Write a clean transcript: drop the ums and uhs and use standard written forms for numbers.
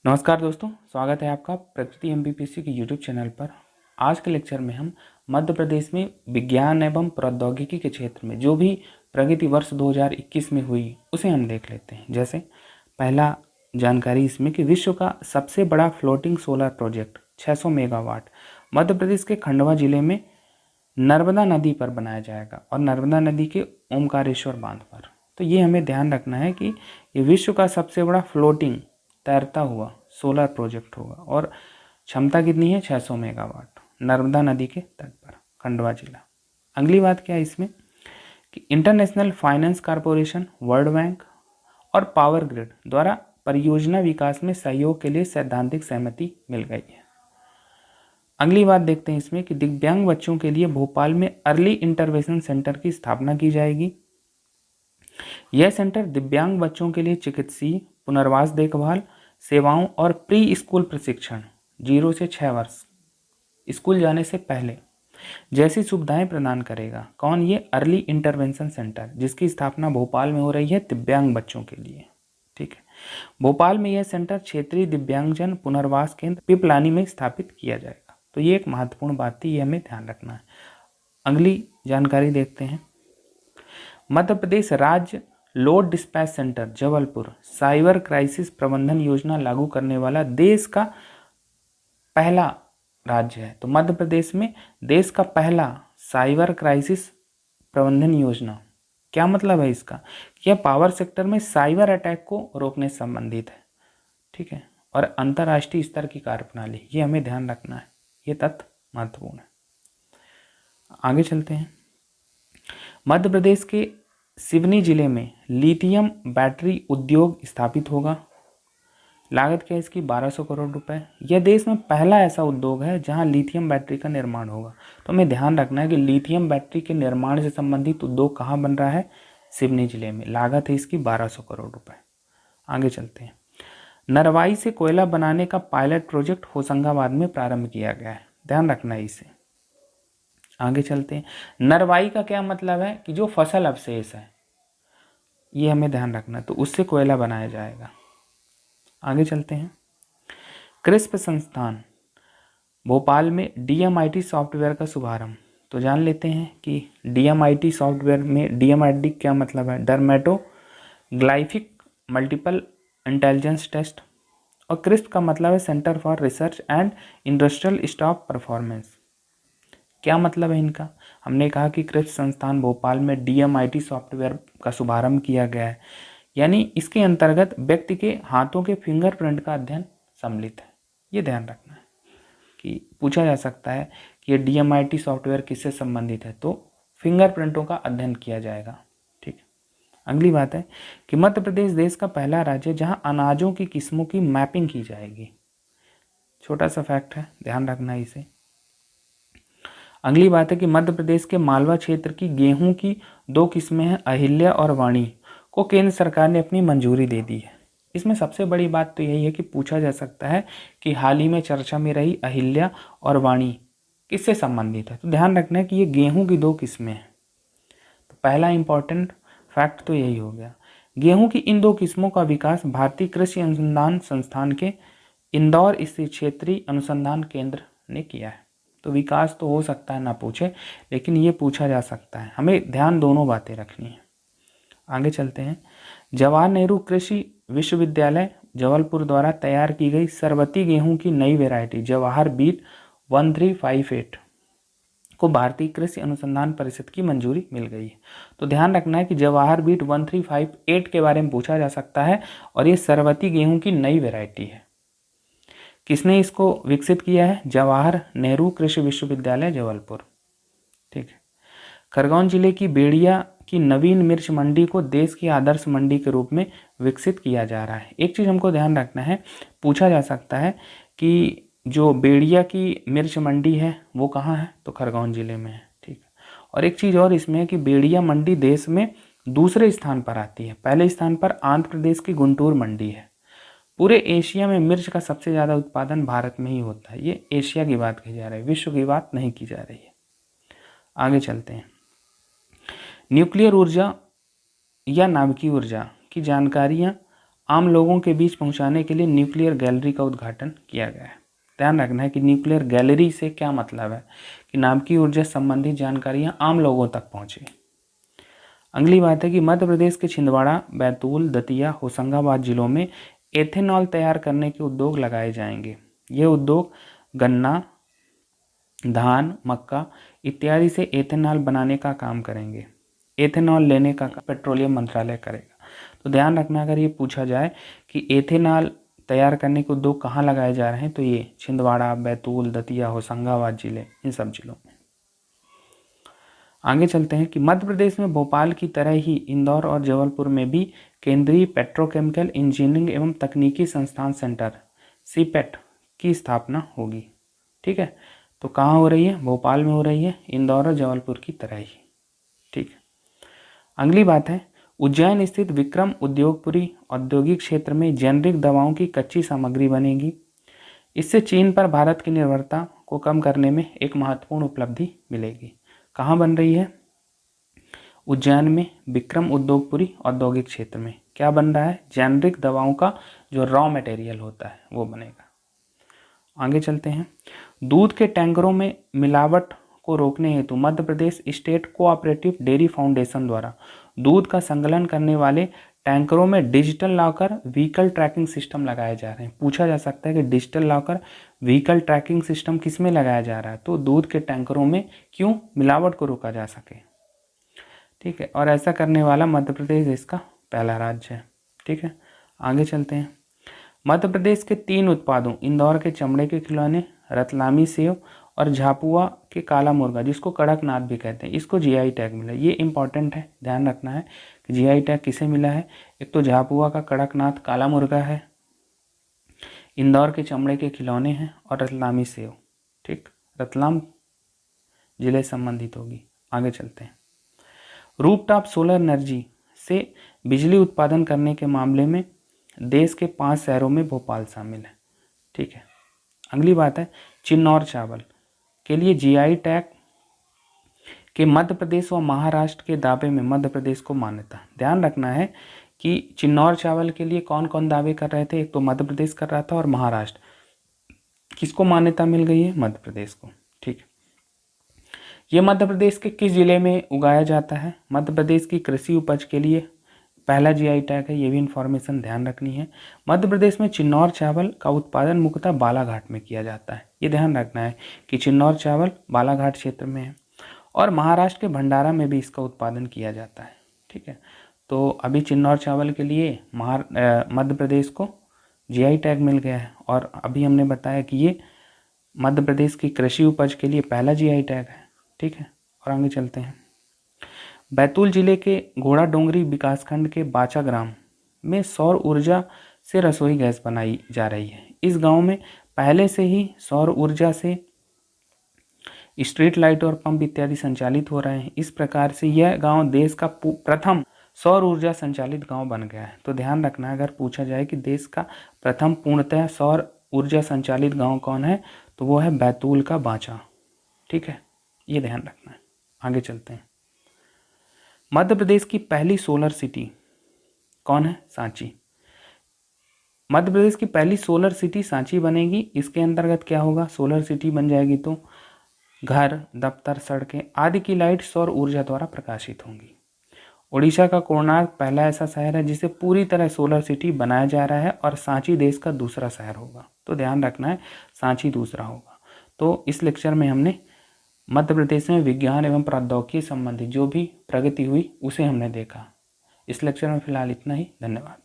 नमस्कार दोस्तों, स्वागत है आपका प्रकृति एमपीपीएससी के यूट्यूब चैनल पर। आज के लेक्चर में हम मध्य प्रदेश में विज्ञान एवं प्रौद्योगिकी के क्षेत्र में जो भी प्रगति वर्ष 2021 में हुई उसे हम देख लेते हैं। जैसे पहला जानकारी इसमें कि विश्व का सबसे बड़ा floating solar project 600 megawatt Madhya Pradesh के खंडवा जिले में नर्मदा नदी पर बनाया जाएगा और नर्मदा नदी के ओमकारेश्वर बांध पर। तो ये हमें ध्यान रखना है कि ये विश्व का सबसे बड़ा फ्लोटिंग तैरता हुआ सोलर प्रोजेक्ट होगा और क्षमता कितनी है 600 मेगावाट, नर्मदा नदी के तट पर, खंडवा जिला। अगली बात क्या है इसमें कि international finance corporation, world bank और पावर ग्रिड द्वारा परियोजना विकास में सहयोग के लिए सैद्धांतिक सहमति मिल गई है। अगली बात देखते हैं इसमें कि दिव्यांग बच्चों के लिए भोपाल में अर्ली इंटरवेंशन सेंटर की स्थापना की जाएगी। यह सेंटर दिव्यांग बच्चों के लिए चिकित्सीय, पुनर्वास देखभाल सेवाओं और प्री स्कूल प्रशिक्षण 0 से 6 वर्ष स्कूल जाने से पहले जैसी सुविधाएं प्रदान करेगा। कौन? ये अर्ली इंटरवेंशन सेंटर, जिसकी स्थापना भोपाल में हो रही है दिव्यांग बच्चों के लिए। ठीक है, भोपाल में यह सेंटर क्षेत्रीय दिव्यांगजन पुनर्वास केंद्र पिपलानी में स्थापित किया जाएगा। तो ये एक महत्वपूर्ण बात थी, ये हमें ध्यान रखना है। अगली जानकारी देखते हैं। मध्य प्रदेश राज्य load dispatch centre Jabalpur cyber crisis प्रबंधन योजना लागू करने वाला देश का पहला राज्य है। तो मध्य प्रदेश में देश का पहला साइबर क्राइसिस प्रबंधन योजना, क्या मतलब है इसका? यह पावर सेक्टर में साइबर अटैक को रोकने से संबंधित है। ठीक है, और अंतर्राष्ट्रीय स्तर की कार्यप्रणाली, ये हमें ध्यान रखना है, ये तथ्य महत्वपूर्ण है। आगे चलते हैं। मध्य प्रदेश के सिवनी जिले में लिथियम बैटरी उद्योग स्थापित होगा। लागत क्या है इसकी? 1200 करोड़ रुपए। यह देश में पहला ऐसा उद्योग है जहां लिथियम बैटरी का निर्माण होगा। तो हमें ध्यान रखना है कि लिथियम बैटरी के निर्माण से संबंधित उद्योग कहाँ बन रहा है? सिवनी जिले में। लागत है इसकी 1200 करोड़ रुपए। आगे चलते हैं। नरवाई से कोयला बनाने का पायलट प्रोजेक्ट होशंगाबाद में प्रारंभ किया गया है, ध्यान रखना है इसे। आगे चलते हैं। नरवाई का क्या मतलब है कि जो फसल अवशेष है, ये हमें ध्यान रखना है, तो उससे कोयला बनाया जाएगा। आगे चलते हैं। क्रिस्प संस्थान भोपाल में डीएमआईटी सॉफ्टवेयर का शुभारंभ। तो जान लेते हैं कि डीएमआईटी सॉफ्टवेयर में डीएमआईटी क्या मतलब है? डर्मेटोग्लाइफिक मल्टीपल इंटेलिजेंस टेस्ट। और क्रिस्प का मतलब है centre for research and industrial staff performance. क्या मतलब है इनका? हमने कहा कि क्रिस्प संस्थान भोपाल में डीएमआईटी सॉफ्टवेयर का शुभारंभ किया गया है, यानी इसके अंतर्गत व्यक्ति के हाथों के फिंगरप्रिंट का अध्ययन सम्मिलित है। ये ध्यान रखना है कि पूछा जा सकता है कि ये डीएमआईटी सॉफ्टवेयर किससे संबंधित है, तो फिंगरप्रिंटों का अध्ययन किया जाएगा। ठीक है, अगली बात है कि मध्य प्रदेश देश का पहला राज्य जहां अनाजों की किस्मों की मैपिंग की जाएगी। छोटा सा फैक्ट है, ध्यान रखना है इसे। अगली बात है कि मध्य प्रदेश के मालवा क्षेत्र की गेहूं की 2 किस्में हैं, अहिल्या और वाणी, को केंद्र सरकार ने अपनी मंजूरी दे दी है। इसमें सबसे बड़ी बात तो यही है कि पूछा जा सकता है कि हाल ही में चर्चा में रही अहिल्या और वाणी किससे संबंधित है। तो ध्यान रखना है कि ये गेहूं की 2 किस्में हैं। तो पहला इंपॉर्टेंट फैक्ट तो यही हो गया। गेहूं की इन 2 किस्मों का विकास भारतीय कृषि अनुसंधान संस्थान के इंदौर स्थित क्षेत्रीय अनुसंधान केंद्र ने किया है। तो विकास तो हो सकता है ना पूछे, लेकिन ये पूछा जा सकता है। हमें ध्यान दोनों बातें रखनी है। आगे चलते हैं। जवाहर नेहरू कृषि विश्वविद्यालय जबलपुर द्वारा तैयार की गई सरबती गेहूं की नई वैरायटी जवाहर बीट 1358 को भारतीय कृषि अनुसंधान परिषद की मंजूरी मिल गई है। तो ध्यान रखना है कि जवाहर बीट 1358 के बारे में पूछा जा सकता है और ये सरबती गेहूं की नई वैरायटी है। किसने इसको विकसित किया है? जवाहर नेहरू कृषि विश्वविद्यालय जबलपुर। ठीक है। खरगोन जिले की बेड़िया की नवीन मिर्च मंडी को देश की आदर्श मंडी के रूप में विकसित किया जा रहा है। एक चीज़ हमको ध्यान रखना है, पूछा जा सकता है कि जो बेड़िया की मिर्च मंडी है वो कहाँ है? तो खरगोन जिले में है। ठीक है, और एक चीज़ और इसमें है कि बेड़िया मंडी देश में दूसरे स्थान पर आती है। पहले स्थान पर आंध्र प्रदेश की गुंटूर मंडी है। पूरे एशिया में मिर्च का सबसे ज़्यादा उत्पादन भारत में ही होता है। ये एशिया की बात की जा रही है, विश्व की बात नहीं की जा रही है। आगे चलते हैं। न्यूक्लियर ऊर्जा या नाभिकीय ऊर्जा की जानकारियाँ आम लोगों के बीच पहुंचाने के लिए न्यूक्लियर गैलरी का उद्घाटन किया गया है। ध्यान रखना है कि न्यूक्लियर गैलरी से क्या मतलब है कि नाभिकीय ऊर्जा संबंधी जानकारियां आम लोगों तक पहुंचे। अगली बात है कि मध्य प्रदेश के छिंदवाड़ा, बैतूल, दतिया, होशंगाबाद जिलों में एथेनॉल तैयार करने के उद्योग लगाए जाएंगे। ये उद्योग गन्ना, धान, मक्का इत्यादि से एथेनॉल बनाने का काम करेंगे। एथेनॉल लेने का पेट्रोलियम मंत्रालय करेगा। तो ध्यान रखना, अगर ये पूछा जाए कि एथेनॉल तैयार करने के उद्योग कहाँ लगाए जा रहे हैं, तो ये छिंदवाड़ा, बैतूल, दतिया, होशंगाबाद जिले, इन सब जिलों में। आगे चलते हैं कि मध्य प्रदेश में भोपाल की तरह ही इंदौर और जबलपुर में भी केंद्रीय पेट्रोकेमिकल इंजीनियरिंग एवं तकनीकी संस्थान सेंटर सीपेट की स्थापना होगी। ठीक है, तो कहाँ हो रही है? भोपाल में हो रही है, इंदौर और जबलपुर की तरह ही। ठीक है, अगली बात है उज्जैन स्थित विक्रम उद्योगपुरी औद्योगिक क्षेत्र में जेनरिक दवाओं की कच्ची सामग्री बनेगी। इससे चीन पर भारत की निर्भरता को कम करने में एक महत्वपूर्ण उपलब्धि मिलेगी। कहाँ बन रही है? उज्जैन में विक्रम उद्योगपुरी औद्योगिक क्षेत्र में क्या बन रहा है? जेनरिक दवाओं का जो रॉ मटेरियल होता है वो बनेगा। आगे चलते हैं, दूध के टैंकरों में मिलावट को रोकने हेतु Madhya Pradesh state cooperative dairy foundation द्वारा दूध का संकलन करने वाले टैंकरों में digital locker vehicle tracking system लगाए जा रहे हैं। पूछा जा सकता है कि digital locker vehicle tracking system किस में लगाया जा रहा है? तो दूध के टैंकरों में, क्यों? मिलावट को रोका जा सके। ठीक है, और ऐसा करने वाला मध्य प्रदेश इसका पहला राज्य है। ठीक है, आगे चलते हैं। मध्य प्रदेश के 3 उत्पादों इंदौर के चमड़े के खिलौने, रतलामी सेव और झापुआ के काला मुर्गा, जिसको कड़कनाथ भी कहते हैं, इसको जीआई टैग मिला। ये इंपॉर्टेंट है, ध्यान रखना है कि जीआई टैग किसे मिला है। एक तो झापुआ का कड़कनाथ काला मुर्गा है, इंदौर के चमड़े के खिलौने हैं और रतलामी सेव। ठीक, रतलाम जिले संबंधित होगी। आगे चलते हैं, रूफटॉप सोलर एनर्जी से बिजली उत्पादन करने के मामले में देश के 5 शहरों में भोपाल शामिल है। ठीक है, अगली बात है चिन्नौर चावल के लिए जीआई टैग के मध्य प्रदेश व महाराष्ट्र के दावे में मध्य प्रदेश को मान्यता। ध्यान रखना है कि चिन्नौर चावल के लिए कौन कौन दावे कर रहे थे? एक तो मध्य प्रदेश कर रहा था और महाराष्ट्र। किसको मान्यता मिल गई है? मध्य प्रदेश को। ठीक, ये मध्य प्रदेश के किस जिले में उगाया जाता है? मध्य प्रदेश की कृषि उपज के लिए पहला जीआई टैग है, ये भी इन्फॉर्मेशन ध्यान रखनी है। मध्य प्रदेश में चिन्नौर चावल का उत्पादन मुख्यतः बालाघाट में किया जाता है। ये ध्यान रखना है कि चिन्नौर चावल बालाघाट क्षेत्र में है और महाराष्ट्र के भंडारा में भी इसका उत्पादन किया जाता है। ठीक है, तो अभी चिन्नौर चावल के लिए मध्य प्रदेश को जीआई टैग मिल गया है और अभी हमने बताया कि ये मध्य प्रदेश की कृषि उपज के लिए पहला जीआई टैग है। ठीक है, और आगे चलते हैं, बैतूल जिले के घोड़ा डोंगरी विकासखंड के बाचा ग्राम में सौर ऊर्जा से रसोई गैस बनाई जा रही है। इस गांव में पहले से ही सौर ऊर्जा से स्ट्रीट लाइट और पंप इत्यादि संचालित हो रहे हैं। इस प्रकार से यह गांव देश का प्रथम सौर ऊर्जा संचालित गांव बन गया है। तो ध्यान रखना, अगर पूछा जाए कि देश का प्रथम पूर्णतः सौर ऊर्जा संचालित गांव कौन है, तो वो है बैतूल का बाचा। ठीक है, ये ध्यान रखना है। आगे चलते हैं, मध्य प्रदेश की पहली सोलर सिटी कौन है? सांची। मध्य प्रदेश की पहली सोलर सिटी सांची बनेगी। इसके अंतर्गत क्या होगा? सोलर सिटी बन जाएगी तो घर, दफ्तर, सड़कें आदि की लाइट सौर ऊर्जा द्वारा प्रकाशित होंगी। ओडिशा का कोणार्क पहला ऐसा शहर है जिसे पूरी तरह सोलर सिटी बनाया जा रहा है और सांची देश का दूसरा शहर होगा। तो ध्यान रखना है, सांची दूसरा होगा। तो इस लेक्चर में हमने मध्य प्रदेश में विज्ञान एवं प्रौद्योगिकी संबंधी जो भी प्रगति हुई उसे हमने देखा। इस लेक्चर में फिलहाल इतना ही। धन्यवाद।